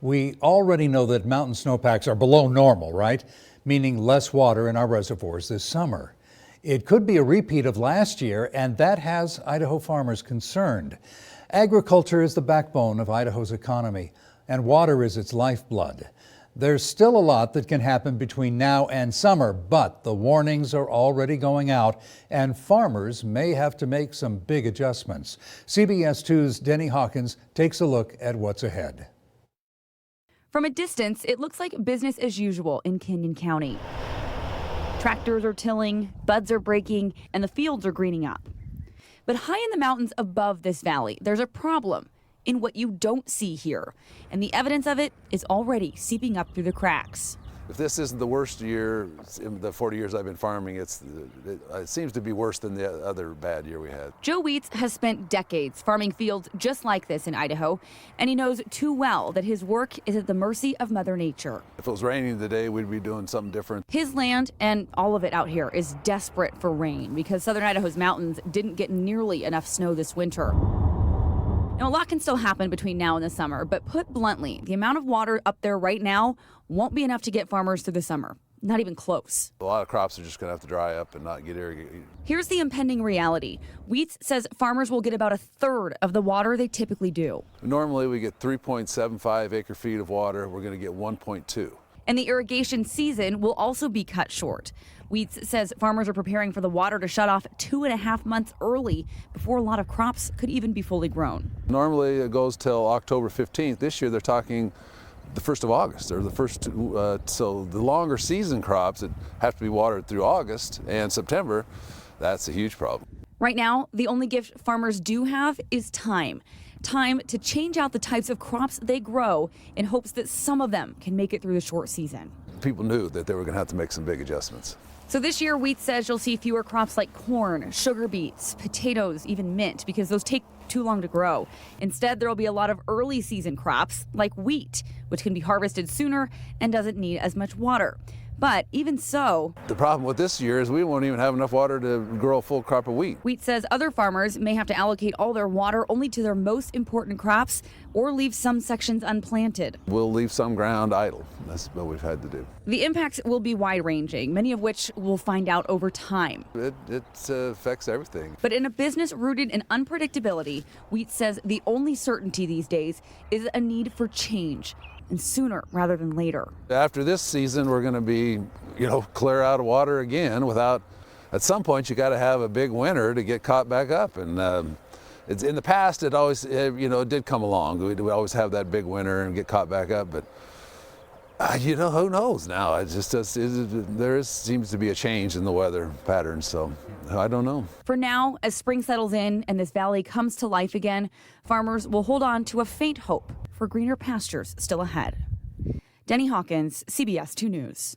We already know that mountain snowpacks are below normal, right? Meaning less water in our reservoirs this summer. It could be a repeat of last year, and that has Idaho farmers concerned. Agriculture is the backbone of Idaho's economy, and water is its lifeblood. There's still a lot that can happen between now and summer, but the warnings are already going out, and farmers may have to make some big adjustments. CBS 2's Denny Hawkins takes a look at what's ahead. From a distance, it looks like business as usual in Canyon County. Tractors are tilling, buds are breaking, and the fields are greening up. But high in the mountains above this valley, there's a problem in what you don't see here, and the evidence of it is already seeping up through the cracks. If this isn't the worst year in the 40 years I've been farming, it seems to be worse than the other bad year we had. Joe Wheats has spent decades farming fields just like this in Idaho, and he knows too well that his work is at the mercy of Mother Nature. If it was raining today, we'd be doing something different. His land, and all of it out here, is desperate for rain because southern Idaho's mountains didn't get nearly enough snow this winter. Now, a lot can still happen between now and the summer, but put bluntly, the amount of water up there right now won't be enough to get farmers through the summer. Not even close. A lot of crops are just going to have to dry up and not get irrigated. Here's the impending reality. Wheats says farmers will get about a third of the water they typically do. Normally, we get 3.75 acre feet of water. We're going to get 1.2. And the irrigation season will also be cut short. Wheats says farmers are preparing for the water to shut off 2.5 months early before a lot of crops could even be fully grown. Normally it goes till October 15th. This year they're talking the 1st of August, or the first, so the longer season crops that have to be watered through August and September, that's a huge problem. Right now, the only gift farmers do have is time. Time to change out the types of crops they grow in hopes that some of them can make it through the short season. People knew that they were going to have to make some big adjustments. So this year, Wheats says you'll see fewer crops like corn, sugar beets, potatoes, even mint, because those take too long to grow. Instead, there will be a lot of early season crops like wheat, which can be harvested sooner and doesn't need as much water. But even so, the problem with this year is we won't even have enough water to grow a full crop of wheat. Wheat says other farmers may have to allocate all their water only to their most important crops or leave some sections unplanted. We'll leave some ground idle. That's what we've had to do. The impacts will be wide-ranging, many of which we'll find out over time. It affects everything. But in a business rooted in unpredictability, Wheat says the only certainty these days is a need for change. And sooner rather than later. After this season, we're going to be, clear out of water again without, at some point, you got to have a big winter to get caught back up. And it's in the past, it always, it did come along. We always have that big winter and get caught back up. But, who knows now? There seems to be a change in the weather pattern, so I don't know. For now, as spring settles in and this valley comes to life again, farmers will hold on to a faint hope for greener pastures still ahead. Denny Hawkins, CBS 2 News.